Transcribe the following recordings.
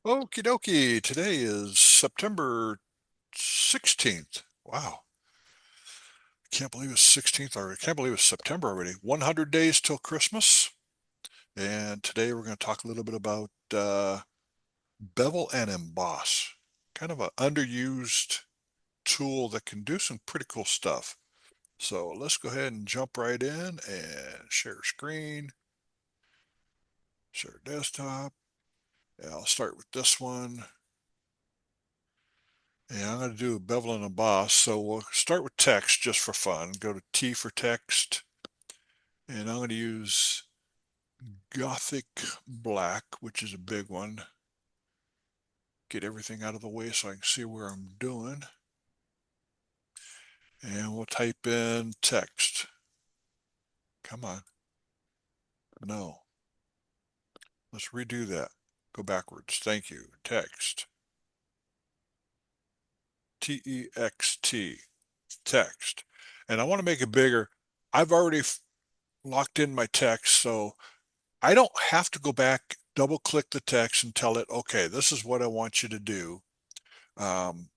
Okie dokie. Today is September 16th. Wow. Can't believe it's 16th already. Can't believe it's September already. 100 days till Christmas. And today we're going to talk a little bit about Bevel and Emboss. Kind of an underused tool that can do some pretty cool stuff. So let's go ahead and jump right in and share screen, share desktop. And I'll start with this one. And I'm going to do a bevel and emboss. So we'll start with text just for fun. Go to T for text. And I'm going to use Gothic Black, which is a big one. Get everything out of the way so I can see where I'm doing. And we'll type in text. Come on. No. Let's redo that. Go backwards. Thank you. Text. T-E-X-T. Text. And I want to make it bigger. I've already locked in my text, so I don't have to go back, double click the text and tell it, okay, this is what I want you to do. Um,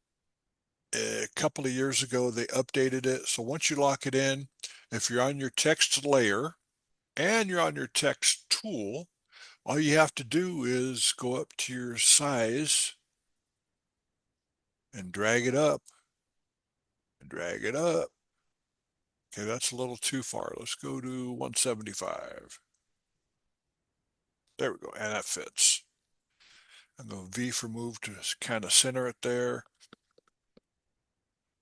a couple of years ago, they updated it. So once you lock it in, if you're on your text layer and you're on your text tool, all you have to do is go up to your size and drag it up and drag it up. Okay, that's a little too far. Let's go to 175. There we go. And that fits. I'm going to V for move to kind of center it there.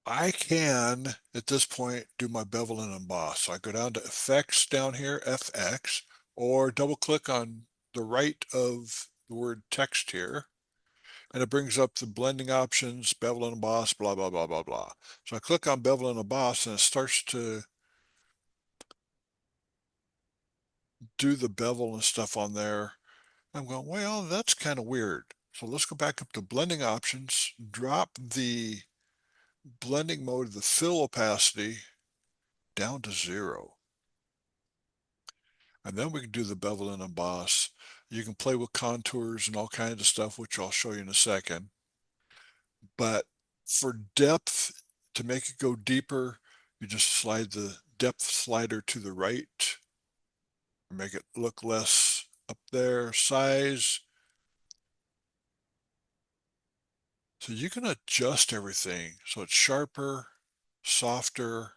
I can, at this point, do my bevel and emboss. So I go down to effects down here, FX, or double click on the right of the word text here, and it brings up the blending options, bevel and emboss, blah, blah, blah, blah, blah. So I click on bevel and emboss, and it starts to do the bevel and stuff on there. I'm going, well, that's kind of weird. So let's go back up to blending options, drop the blending mode, the fill opacity down to 0. And then we can do the bevel and emboss. You can play with contours and all kinds of stuff, which I'll show you in a second. But for depth, to make it go deeper, you just slide the depth slider to the right, make it look less up there. Size. So you can adjust everything so it's sharper, softer.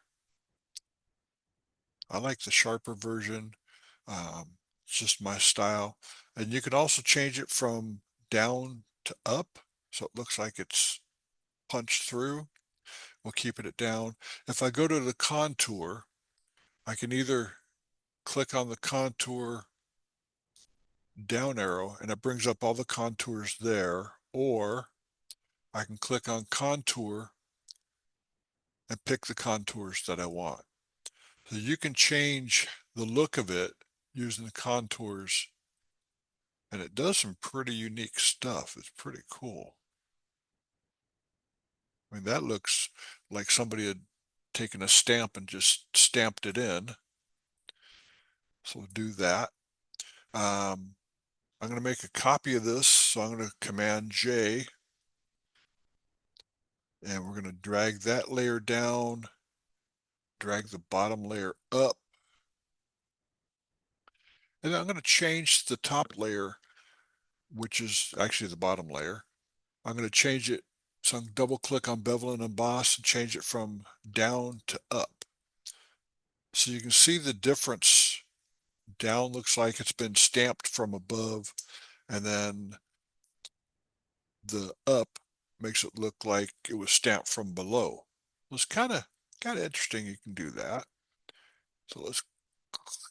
I like the sharper version. It's just my style. And you can also change it from down to up, so it looks like it's punched through. We'll keep it down. If I go to the contour, I can either click on the contour down arrow and it brings up all the contours there, or I can click on contour and pick the contours that I want. So you can change the look of it using the contours, and it does some pretty unique stuff. It's pretty cool. I mean, that looks like somebody had taken a stamp and just stamped it in. So we'll do that. I'm going to make a copy of this. So I'm going to Command J, and we're going to drag that layer down, drag the bottom layer up. And I'm going to change the top layer, which is actually the bottom layer. I'm going to change it. So I'm double click on Bevel and Emboss and change it from down to up. So you can see the difference. Down looks like it's been stamped from above, and then the up makes it look like it was stamped from below. It's kind of interesting. You can do that. So let's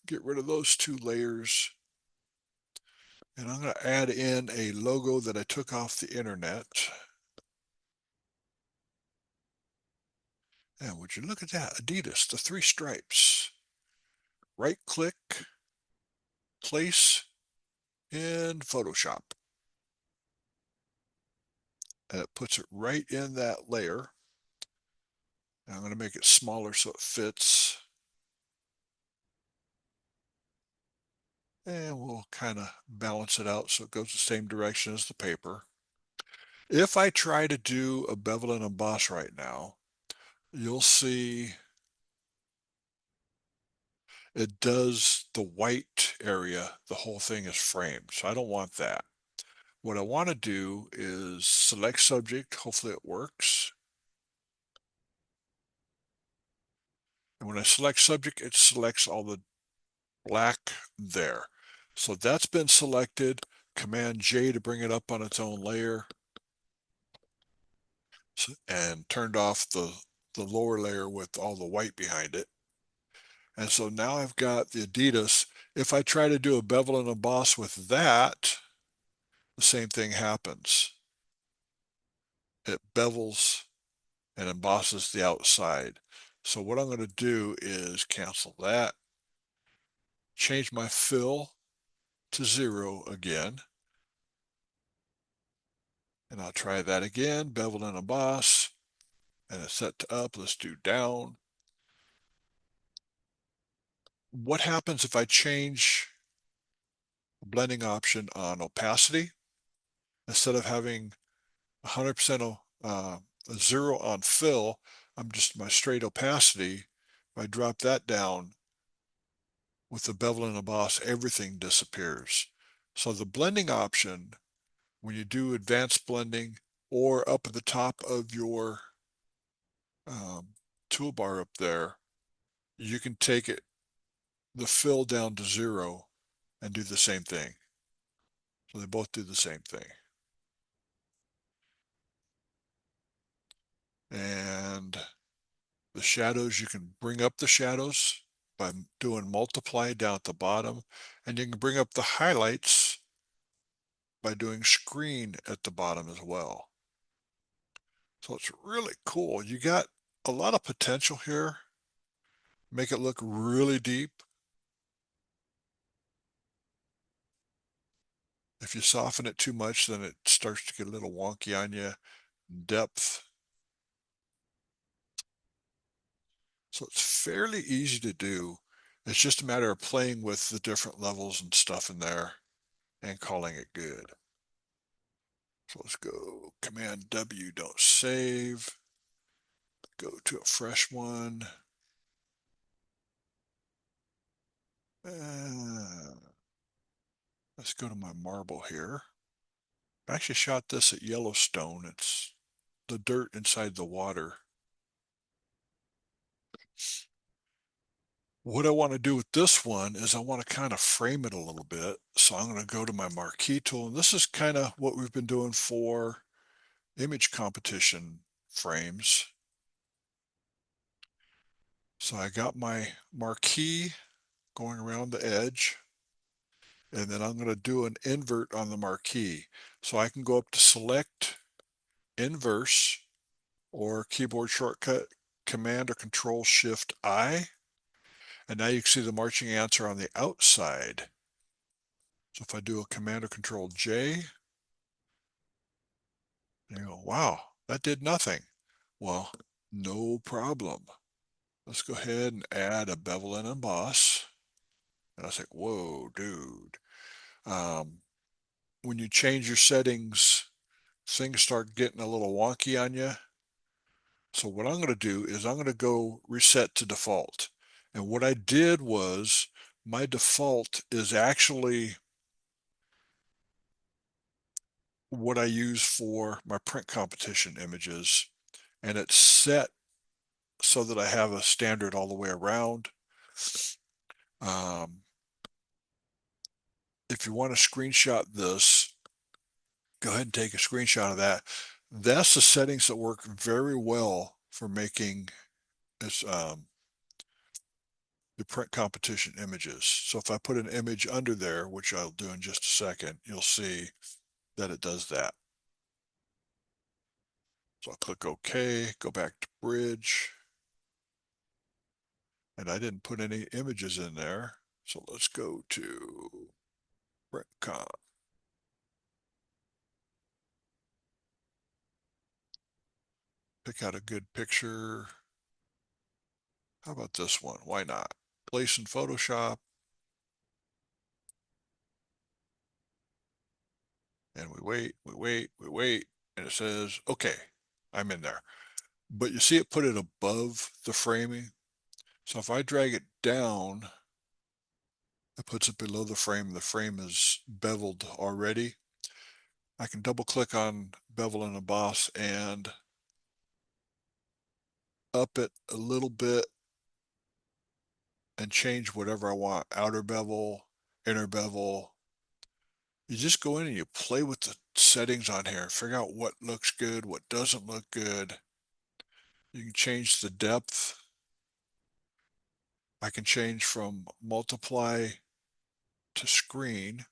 get rid of those two layers, and I'm going to add in a logo that I took off the internet. And would you look at that? Adidas, the 3 stripes. Right click, place in Photoshop. And it puts it right in that layer. And I'm going to make it smaller so it fits. And we'll kind of balance it out so it goes the same direction as the paper. If I try to do a bevel and emboss right now, you'll see it does the white area, the whole thing is framed. So I don't want that. What I want to do is select subject, hopefully it works. And when I select subject, it selects all the black there. So that's been selected. Command J to bring it up on its own layer and turned off the lower layer with all the white behind it. And so now I've got the Adidas. If I try to do a bevel and emboss with that, the same thing happens. It bevels and embosses the outside. So what I'm going to do is cancel that, change my fill to 0 again, and I'll try that again, bevel and emboss, and it's set to up. Let's do down. What happens if I change the blending option on opacity? Instead of having 100% a 0 on fill, I'm just my straight opacity. If I drop that down with the bevel and emboss, everything disappears. So the blending option, when you do advanced blending or up at the top of your toolbar up there, you can take it, the fill down to 0 and do the same thing. So they both do the same thing. And the shadows, you can bring up the shadows by doing multiply down at the bottom, and you can bring up the highlights by doing screen at the bottom as well. So it's really cool. You got a lot of potential here. Make it look really deep. If you soften it too much, then it starts to get a little wonky on you. Depth. So it's fairly easy to do. It's just a matter of playing with the different levels and stuff in there and calling it good. So let's go Command W, don't save. Go to a fresh one. Let's go to my marble here. I actually shot this at Yellowstone. It's the dirt inside the water. What I want to do with this one is I want to kind of frame it a little bit. So I'm going to go to my marquee tool. And this is kind of what we've been doing for image competition frames. So I got my marquee going around the edge. And then I'm going to do an invert on the marquee. So I can go up to select, inverse, or keyboard shortcut Command or Control Shift I. And now you can see the marching ants are on the outside. So if I do a Command or Control J, you go, wow, that did nothing. Well, no problem. Let's go ahead and add a bevel and emboss. And I was like, whoa, dude. When you change your settings, things start getting a little wonky on you. So what I'm going to do is I'm going to go reset to default. And what I did was my default is actually what I use for my print competition images. And it's set so that I have a standard all the way around. Um, if you want to screenshot this, go ahead and take a screenshot of that. That's the settings that work very well for making this the print competition images. So if I put an image under there, which I'll do in just a second, you'll see that it does that. So I'll click OK, go back to bridge, and I didn't put any images in there. So let's go to print comp. Pick out a good picture. How about this one? Why not? Place in Photoshop. And we wait, and it says, okay, I'm in there. But you see it put it above the framing. So if I drag it down, it puts it below the frame. The frame is beveled already. I can double click on Bevel and Emboss and up it a little bit and change whatever I want. Outer bevel, inner bevel. You just go in and you play with the settings on here, figure out what looks good, what doesn't look good. You can change the depth. I can change from multiply to screen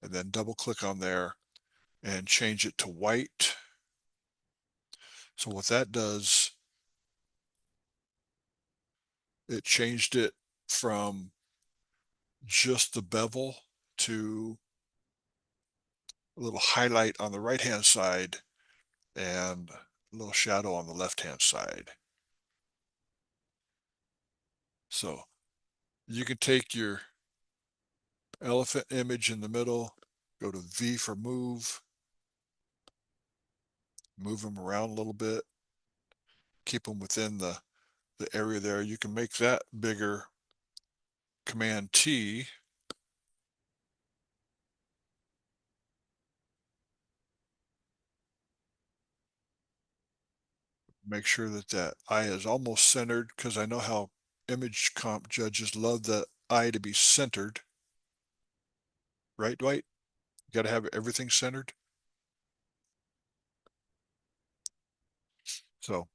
and then double click on there and change it to white. So what that does, it changed it from just the bevel to a little highlight on the right hand side and a little shadow on the left hand side. So you can take your elephant image in the middle, go to V for move, move them around a little bit, keep them within the area there. You can make that bigger, Command T. Make sure that that eye is almost centered, because I know how image comp judges love the eye to be centered. Right, Dwight? You got to have everything centered. So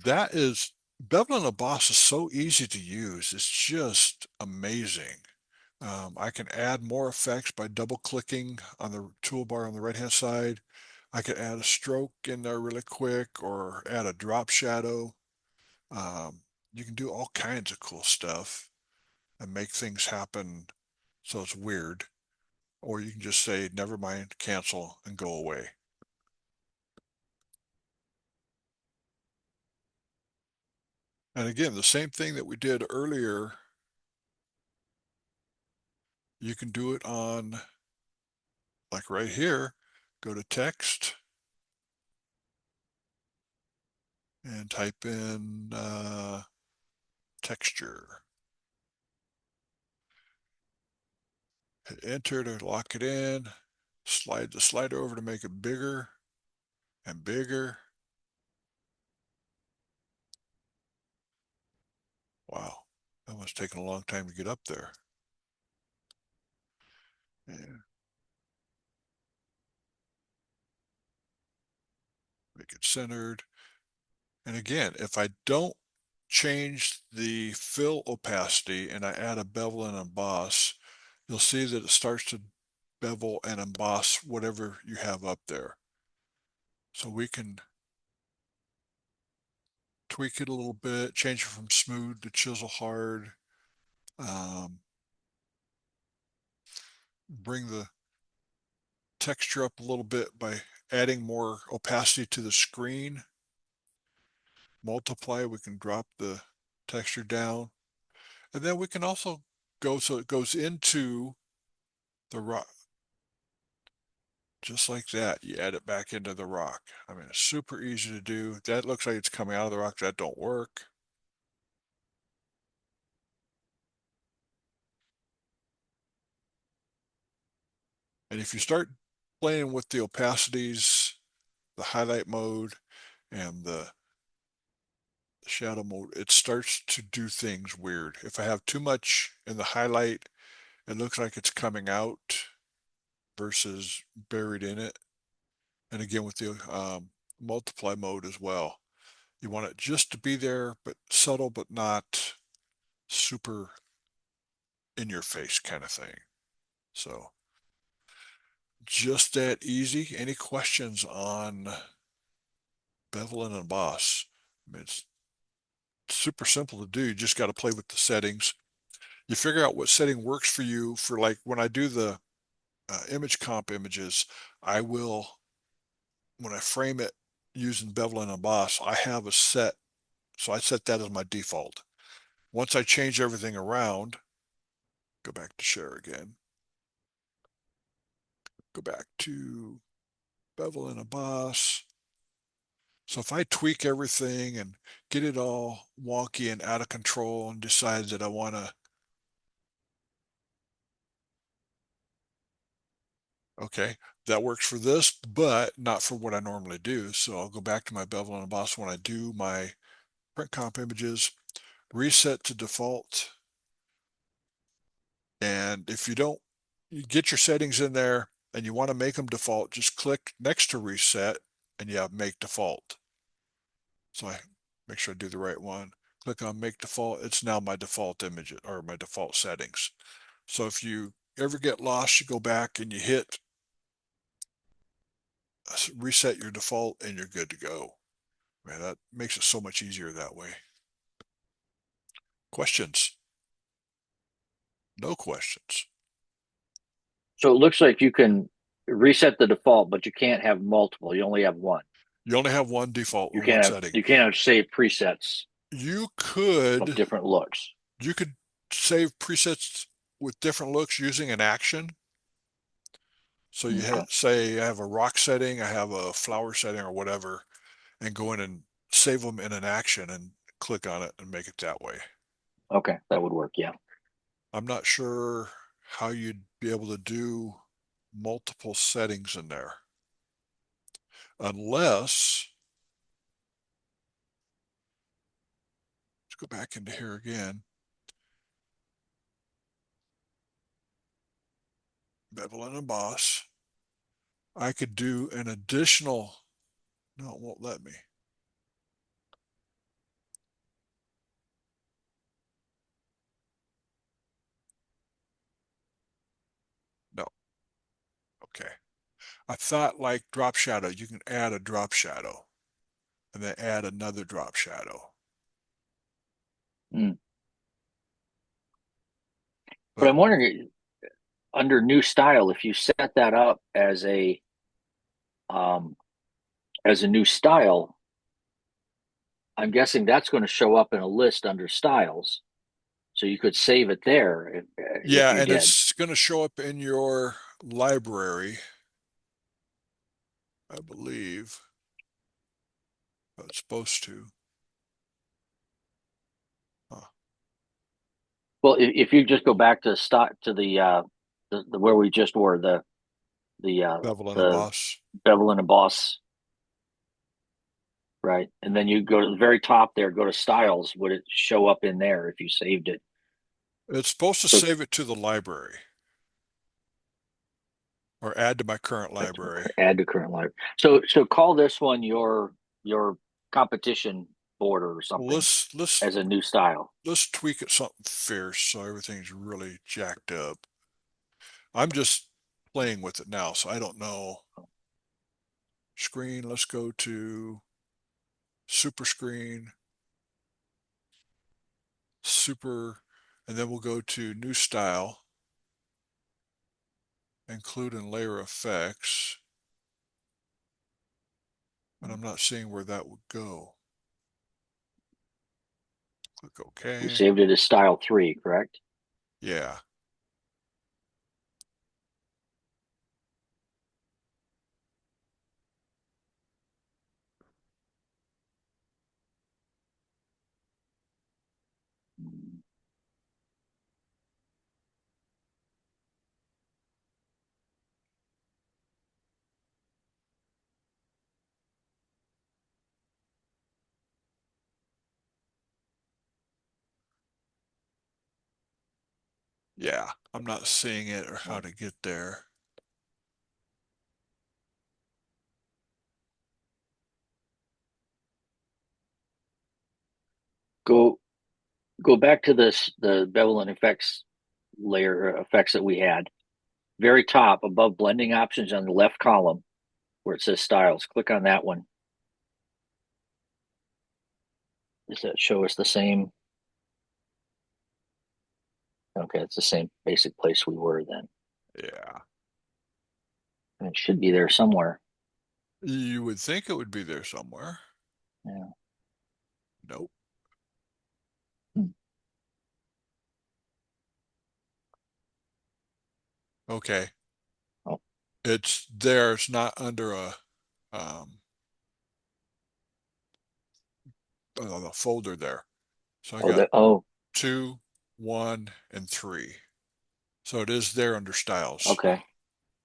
that is, Bevel and Emboss is so easy to use. It's just amazing. I can add more effects by double clicking on the toolbar on the right hand side. I could add a stroke in there really quick or add a drop shadow. Um, you can do all kinds of cool stuff and make things happen so it's weird. Or you can just say, never mind, cancel, and go away. And again, the same thing that we did earlier, you can do it on, like right here, go to text and type in texture. Hit enter to lock it in. Slide the slider over to make it bigger and bigger. Wow, that must have taken a long time to get up there. Yeah, make it centered. And again, if I don't change the fill opacity and I add a bevel and emboss, you'll see that it starts to bevel and emboss whatever you have up there. So we can tweak it a little bit, change it from smooth to chisel hard, um, bring the texture up a little bit by adding more opacity to the screen. Multiply, we can drop the texture down. And then we can also go so it goes into the rock. Just like that, you add it back into the rock. I mean, it's super easy to do. That looks like it's coming out of the rock. That don't work. And if you start playing with the opacities, the highlight mode, and the shadow mode, it starts to do things weird. If I have too much in the highlight, it looks like it's coming out versus buried in it. And again, with the multiply mode as well. You want it just to be there, but subtle, but not super in your face kind of thing. So just that easy. Any questions on Bevel and Emboss? I mean, it's super simple to do. You just got to play with the settings. You figure out what setting works for you. For like when I do the image comp images, I will, when I frame it using Bevel and Emboss, I have a set. So I set that as my default. Once I change everything around, go back to share again. Go back to Bevel and Emboss. So if I tweak everything and get it all wonky and out of control and decide that I want to, okay, that works for this, but not for what I normally do. So I'll go back to my Bevel and Emboss when I do my print comp images, reset to default. And if you don't, you get your settings in there and you want to make them default, just click next to reset and you have make default. So I make sure I do the right one. Click on make default. It's now my default image or my default settings. So if you ever get lost, you go back and you hit reset your default and you're good to go. Man, that makes it so much easier that way. Questions? No questions. So it looks like you can reset the default, but you can't have multiple. You only have one. You only have one default You or one can't have setting. you can't have saved presets You of could different looks. you could save presets with different looks using an action. So you Okay. say I have a rock setting, I have a flower setting or whatever, and go in and save them in an action and click on it and make it that way. Okay, that would work. Yeah. I'm not sure how you'd be able to do multiple settings in there unless, let's go back into here again, Bevel and Emboss. I could do an additional, no, it won't let me. No, okay. I thought like drop shadow, you can add a drop shadow and then add another drop shadow. Mm. But But I'm wondering under new style, if you set that up um, as a new style, I'm guessing that's going to show up in a list under styles. So you could save it there if yeah, you and did. it's going to show up in your library, I believe. It's supposed to. Huh. Well, if you just go back to stock to the where we just were the uh, Bevel and the Emboss. bevel and emboss, right? And then you go to the very top there, go to styles. Would it show up in there if you saved it? It's supposed to So save it to the library or add to my current library. add to current library. So call this one your competition border or Well, something let's as a new style. let's tweak it something fierce so everything's really jacked up. I'm just playing with it now, so I don't know. Screen, let's go to super screen, super, and then we'll go to new style, include and layer effects. And I'm not seeing where that would go. Click We OK. saved it as style 3, correct? Yeah. Yeah. I'm not seeing it or how to get there. Go go back to this the bevel and effects layer effects that we had. Very top above blending options on the left column where it says styles. Click on that one. Does that show us the same? Okay, it's the same basic place we were then. Yeah. And it should be there somewhere. You would think it would be there somewhere. Yeah. Nope. Hmm. Okay. Oh. It's there. It's not under um, a folder there. So I Oh, got oh, 2, 1, and 3. So it is there under styles. okay,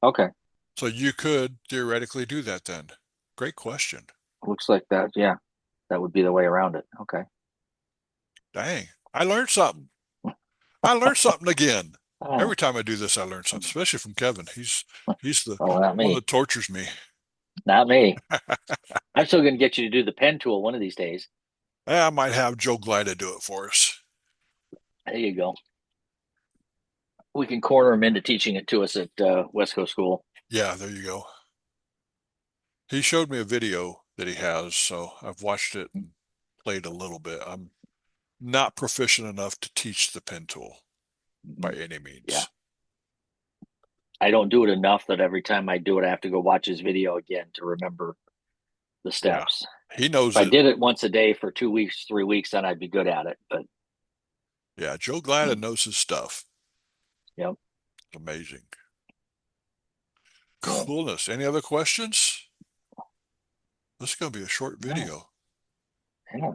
okay. So you could theoretically do that then. Great question. Looks like that. Yeah, that would be the way around it. Okay. Dang. I learned something. I learned something again. Ah, Every time I do this, I learn something, especially from Kevin. He's the well, not one me. that tortures me. Not me. I'm still going to get you to do the pen tool one of these days. I might have Joe Glida do it for us. There you go. We can corner him into teaching it to us at West Coast School. Yeah, there you go. He showed me a video that he has, so I've watched it and played a little bit. I'm not proficient enough to teach the pen tool by Mhm. any Yeah. means. I don't do it enough that every time I do it, I have to go watch his video again to remember the Yeah, steps. he If knows I it. did it once a day for 2 weeks, 3 weeks, then I'd be good at it. But Yeah, Joe Glida mm, knows his stuff. yep, It's amazing. yep. Coolness. Any other questions? This is going to be a short No, video. yeah.